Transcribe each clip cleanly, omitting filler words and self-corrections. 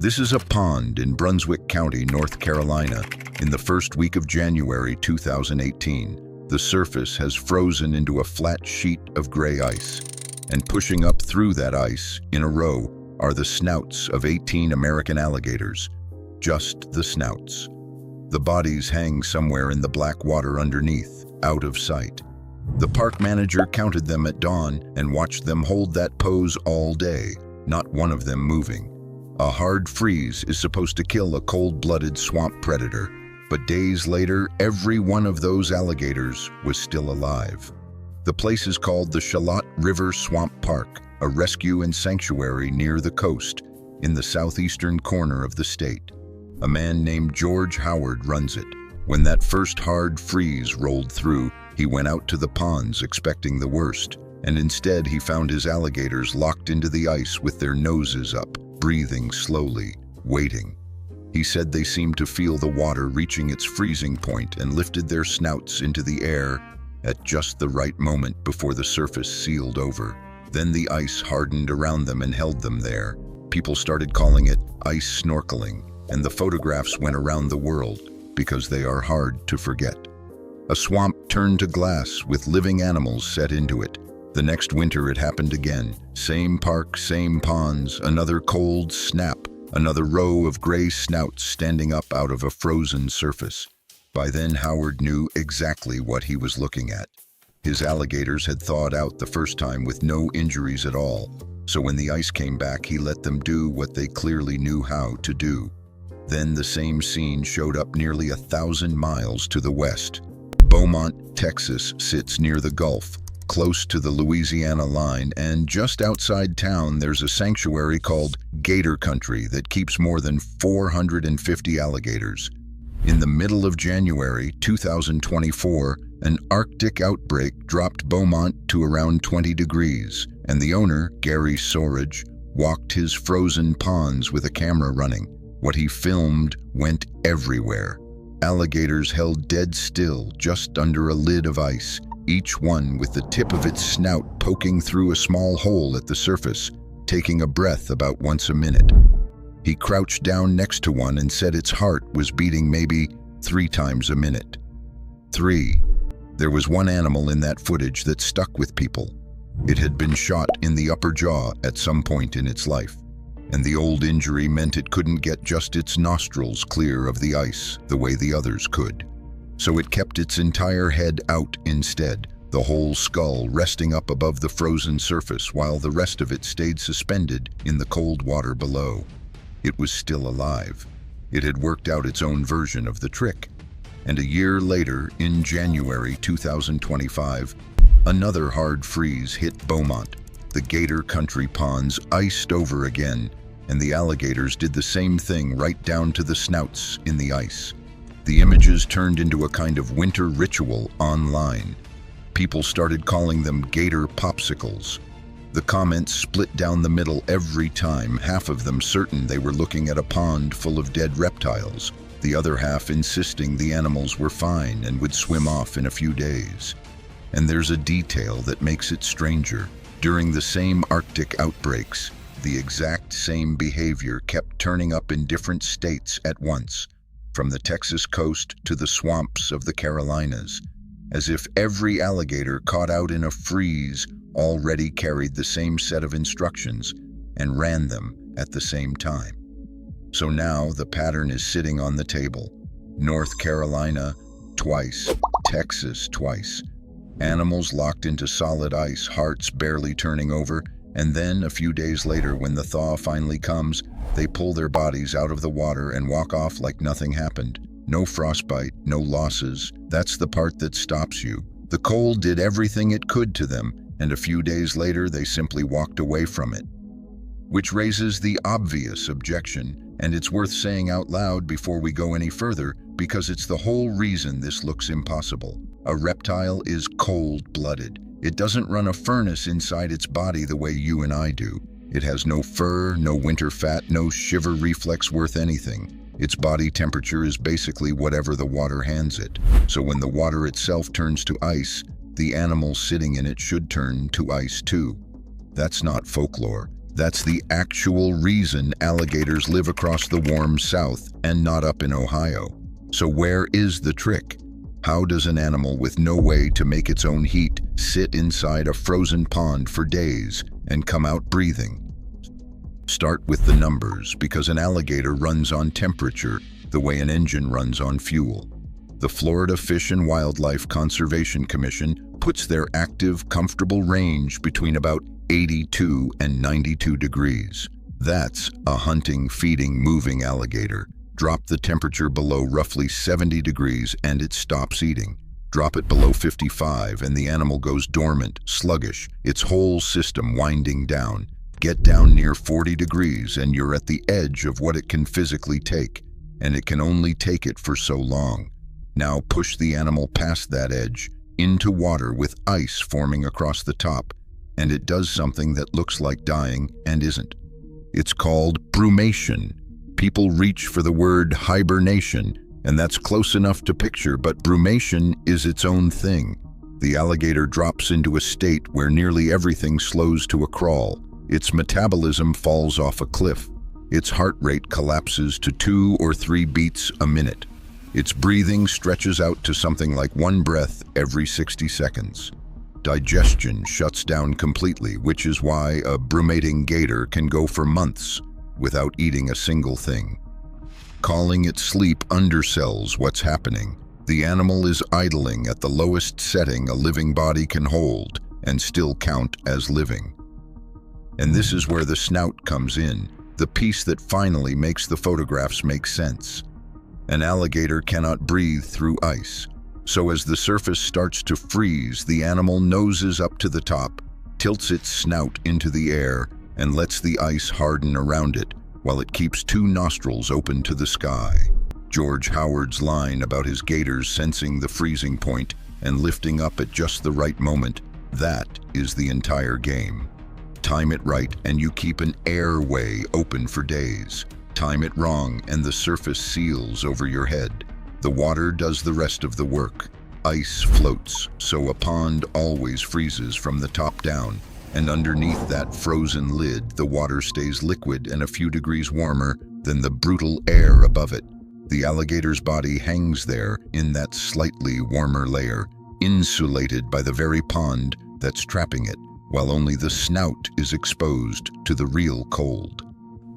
This is a pond in Brunswick County, North Carolina, in the first week of January 2018. The surface has frozen into a flat sheet of gray ice, and pushing up through that ice, in a row, are the snouts of 18 American alligators. Just the snouts. The bodies hang somewhere in the black water underneath, out of sight. The park manager counted them at dawn and watched them hold that pose all day, not one of them moving. A hard freeze is supposed to kill a cold-blooded swamp predator, but days later, every one of those alligators was still alive. The place is called the Charlotte River Swamp Park, a rescue and sanctuary near the coast, in the southeastern corner of the state. A man named George Howard runs it. When that first hard freeze rolled through, he went out to the ponds expecting the worst, and instead he found his alligators locked into the ice with their noses up, breathing slowly, waiting. He said they seemed to feel the water reaching its freezing point and lifted their snouts into the air at just the right moment before the surface sealed over. Then the ice hardened around them and held them there. People started calling it ice snorkeling, and the photographs went around the world because they are hard to forget. A swamp turned to glass with living animals set into it. The next winter it happened again. Same park, same ponds, another cold snap, another row of gray snouts standing up out of a frozen surface. By then Howard knew exactly what he was looking at. His alligators had thawed out the first time with no injuries at all, so when the ice came back he let them do what they clearly knew how to do. Then the same scene showed up nearly 1,000 miles to the west. Beaumont, Texas sits near the Gulf, close to the Louisiana line, and just outside town there's a sanctuary called Gator Country that keeps more than 450 alligators. In the middle of January 2024, an Arctic outbreak dropped Beaumont to around 20 degrees, and the owner, Gary Sorage, walked his frozen ponds with a camera running. What he filmed went everywhere. Alligators held dead still just under a lid of ice, each one with the tip of its snout poking through a small hole at the surface, taking a breath about once a minute. He crouched down next to one and said its heart was beating maybe 3 times a minute. 3. There was one animal in that footage that stuck with people. It had been shot in the upper jaw at some point in its life, and the old injury meant it couldn't get just its nostrils clear of the ice the way the others could. So it kept its entire head out instead, the whole skull resting up above the frozen surface while the rest of it stayed suspended in the cold water below. It was still alive. It had worked out its own version of the trick. And a year later, in January 2025, another hard freeze hit Beaumont. The Gator Country ponds iced over again, and the alligators did the same thing right down to the snouts in the ice. The images turned into a kind of winter ritual online. People started calling them gator popsicles. The comments split down the middle every time, half of them certain they were looking at a pond full of dead reptiles, the other half insisting the animals were fine and would swim off in a few days. And there's a detail that makes it stranger. During the same Arctic outbreaks, the exact same behavior kept turning up in different states at once, from the Texas coast to the swamps of the Carolinas, as if every alligator caught out in a freeze already carried the same set of instructions and ran them at the same time. So now the pattern is sitting on the table. North Carolina, twice. Texas, twice. Animals locked into solid ice, hearts barely turning over, and then a few days later when the thaw finally comes, they pull their bodies out of the water and walk off like nothing happened. No frostbite, no losses. That's the part that stops you. The cold did everything it could to them, and a few days later they simply walked away from it. Which raises the obvious objection, and it's worth saying out loud before we go any further, because it's the whole reason this looks impossible. A reptile is cold-blooded. It doesn't run a furnace inside its body the way you and I do. It has no fur, no winter fat, no shiver reflex worth anything. Its body temperature is basically whatever the water hands it. So when the water itself turns to ice, the animal sitting in it should turn to ice too. That's not folklore. That's the actual reason alligators live across the warm South and not up in Ohio. So where is the trick? How does an animal with no way to make its own heat sit inside a frozen pond for days and come out breathing? Start with the numbers, because an alligator runs on temperature the way an engine runs on fuel. The Florida Fish and Wildlife Conservation Commission puts their active, comfortable range between about 82 and 92 degrees. That's a hunting, feeding, moving alligator. Drop the temperature below roughly 70 degrees and it stops eating. Drop it below 55 and the animal goes dormant, sluggish, its whole system winding down. Get down near 40 degrees and you're at the edge of what it can physically take, and it can only take it for so long. Now push the animal past that edge, into water with ice forming across the top, and it does something that looks like dying and isn't. It's called brumation. People reach for the word hibernation, and that's close enough to picture, but brumation is its own thing. The alligator drops into a state where nearly everything slows to a crawl. Its metabolism falls off a cliff. Its heart rate collapses to 2 or 3 beats a minute. Its breathing stretches out to something like 1 breath every 60 seconds. Digestion shuts down completely, which is why a brumating gator can go for months without eating a single thing. Calling it sleep undersells what's happening. The animal is idling at the lowest setting a living body can hold and still count as living. And this is where the snout comes in, the piece that finally makes the photographs make sense. An alligator cannot breathe through ice. So as the surface starts to freeze, the animal noses up to the top, tilts its snout into the air, and lets the ice harden around it, while it keeps 2 nostrils open to the sky. George Howard's line about his gators sensing the freezing point and lifting up at just the right moment, that is the entire game. Time it right and you keep an airway open for days. Time it wrong and the surface seals over your head. The water does the rest of the work. Ice floats, so a pond always freezes from the top down, and underneath that frozen lid, the water stays liquid and a few degrees warmer than the brutal air above it. The alligator's body hangs there in that slightly warmer layer, insulated by the very pond that's trapping it, while only the snout is exposed to the real cold.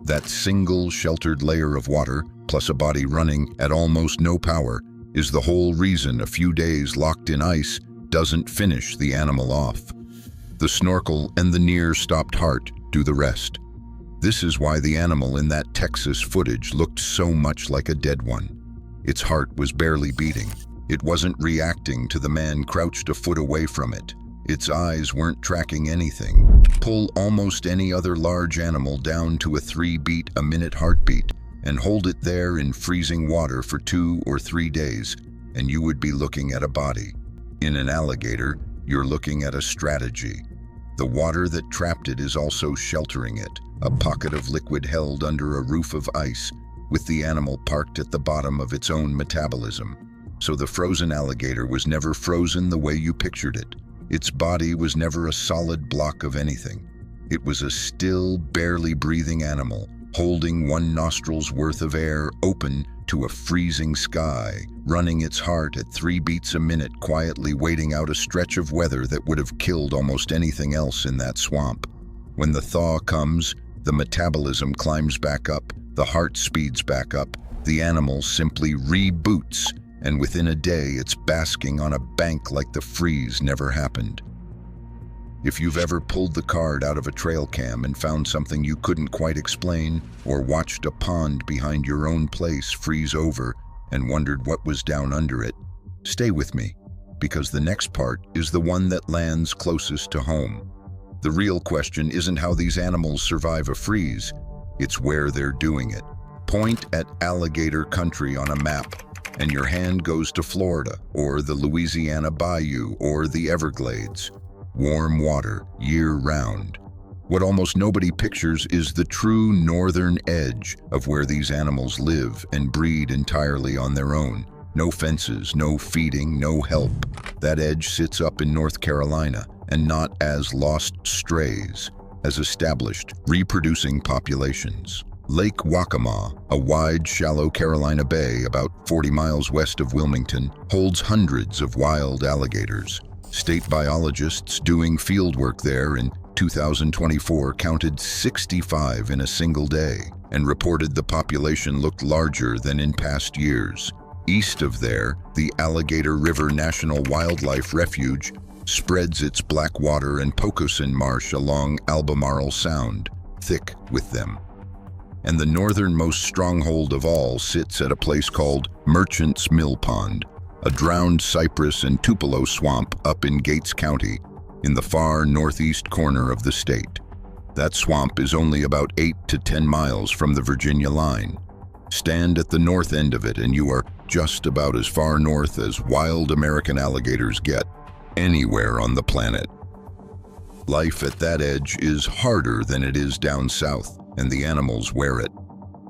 That single sheltered layer of water, plus a body running at almost no power, is the whole reason a few days locked in ice doesn't finish the animal off. The snorkel and the near-stopped heart do the rest. This is why the animal in that Texas footage looked so much like a dead one. Its heart was barely beating. It wasn't reacting to the man crouched a foot away from it. Its eyes weren't tracking anything. Pull almost any other large animal down to a 3-beat-a-minute heartbeat and hold it there in freezing water for 2 or 3 days, and you would be looking at a body. In an alligator, you're looking at a strategy. The water that trapped it is also sheltering it, a pocket of liquid held under a roof of ice, with the animal parked at the bottom of its own metabolism. So the frozen alligator was never frozen the way you pictured it. Its body was never a solid block of anything. It was a still, barely breathing animal, holding 1 nostril's worth of air open to a freezing sky, running its heart at 3 beats a minute, quietly waiting out a stretch of weather that would have killed almost anything else in that swamp. When the thaw comes, the metabolism climbs back up, the heart speeds back up, the animal simply reboots, and within a day it's basking on a bank like the freeze never happened. If you've ever pulled the card out of a trail cam and found something you couldn't quite explain, or watched a pond behind your own place freeze over and wondered what was down under it, stay with me, because the next part is the one that lands closest to home. The real question isn't how these animals survive a freeze, it's where they're doing it. Point at alligator country on a map, and your hand goes to Florida, or the Louisiana Bayou, or the Everglades. Warm water, year-round. What almost nobody pictures is the true northern edge of where these animals live and breed entirely on their own. No fences, no feeding, no help. That edge sits up in North Carolina, and not as lost strays. as established, reproducing populations. Lake Waccamaw, a wide, shallow Carolina bay about 40 miles west of Wilmington, holds hundreds of wild alligators. State biologists doing fieldwork there in 2024 counted 65 in a single day and reported the population looked larger than in past years. East of there, the Alligator River National Wildlife Refuge spreads its black water and Pocosin Marsh along Albemarle Sound, thick with them. And the northernmost stronghold of all sits at a place called Merchant's Mill Pond, a drowned cypress and tupelo swamp up in Gates County, in the far northeast corner of the state. That swamp is only about 8 to 10 miles from the Virginia line. Stand at the north end of it and you are just about as far north as wild American alligators get anywhere on the planet. Life at that edge is harder than it is down south, and the animals wear it.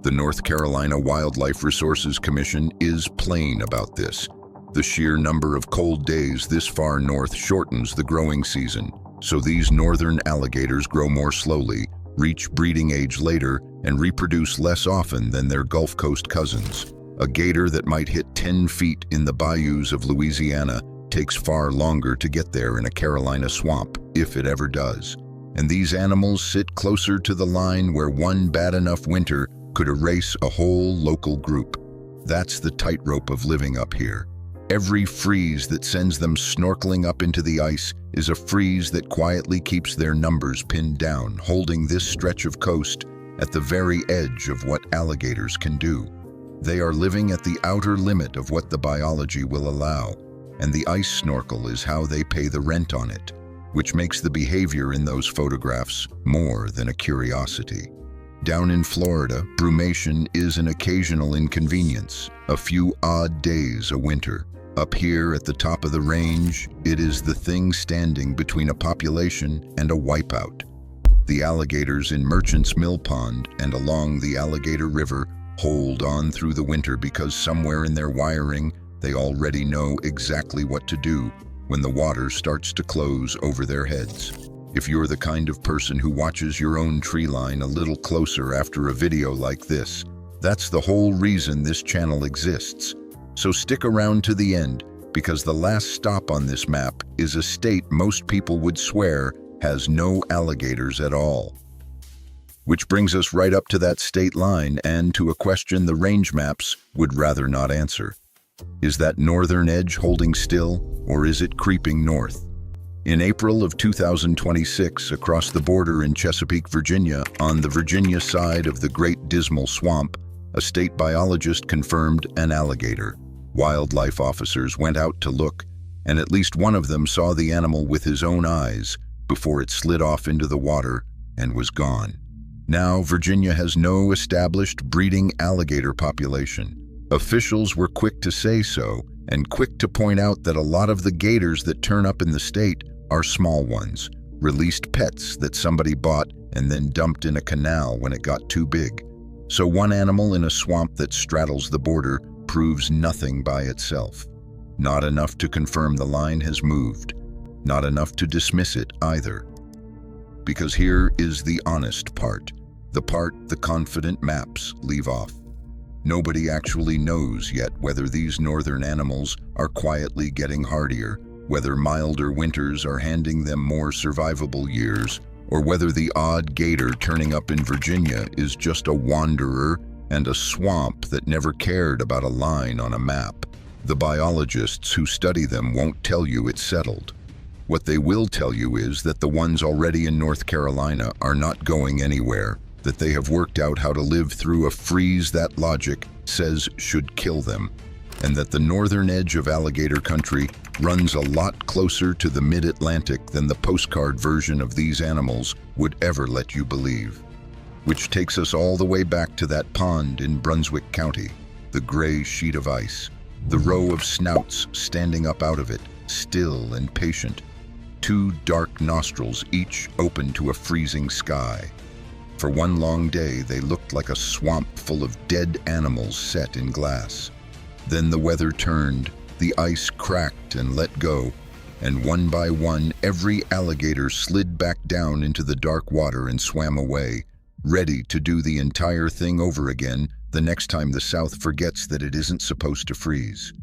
The North Carolina Wildlife Resources Commission is plain about this. The sheer number of cold days this far north shortens the growing season, so these northern alligators grow more slowly, reach breeding age later, and reproduce less often than their Gulf Coast cousins. A gator that might hit 10 feet in the bayous of Louisiana takes far longer to get there in a Carolina swamp, if it ever does. And these animals sit closer to the line where one bad enough winter could erase a whole local group. That's the tightrope of living up here. Every freeze that sends them snorkeling up into the ice is a freeze that quietly keeps their numbers pinned down, holding this stretch of coast at the very edge of what alligators can do. They are living at the outer limit of what the biology will allow, and the ice snorkel is how they pay the rent on it, which makes the behavior in those photographs more than a curiosity. Down in Florida, brumation is an occasional inconvenience, a few odd days a winter. Up here at the top of the range, it is the thing standing between a population and a wipeout. The alligators in Merchant's Mill Pond and along the Alligator River hold on through the winter because somewhere in their wiring, they already know exactly what to do when the water starts to close over their heads. If you're the kind of person who watches your own tree line a little closer after a video like this, that's the whole reason this channel exists. So stick around to the end, because the last stop on this map is a state most people would swear has no alligators at all. Which brings us right up to that state line and to a question the range maps would rather not answer. Is that northern edge holding still, or is it creeping north? In April of 2026, across the border in Chesapeake, Virginia, on the Virginia side of the Great Dismal Swamp, a state biologist confirmed an alligator. Wildlife officers went out to look, and at least one of them saw the animal with his own eyes before it slid off into the water and was gone. Now, Virginia has no established breeding alligator population. Officials were quick to say so, and quick to point out that a lot of the gators that turn up in the state are small ones, released pets that somebody bought and then dumped in a canal when it got too big. So one animal in a swamp that straddles the border proves nothing by itself. Not enough to confirm the line has moved. Not enough to dismiss it either. Because here is the honest part, the part the confident maps leave off. Nobody actually knows yet whether these northern animals are quietly getting hardier, whether milder winters are handing them more survivable years, or whether the odd gator turning up in Virginia is just a wanderer and a swamp that never cared about a line on a map. The biologists who study them won't tell you it's settled. What they will tell you is that the ones already in North Carolina are not going anywhere, that they have worked out how to live through a freeze that logic says should kill them, and that the northern edge of alligator country runs a lot closer to the mid-Atlantic than the postcard version of these animals would ever let you believe. Which takes us all the way back to that pond in Brunswick County, the gray sheet of ice, the row of snouts standing up out of it, still and patient, two dark nostrils each open to a freezing sky. For one long day, they looked like a swamp full of dead animals set in glass. Then the weather turned, the ice cracked and let go, and one by one, every alligator slid back down into the dark water and swam away, ready to do the entire thing over again the next time the South forgets that it isn't supposed to freeze.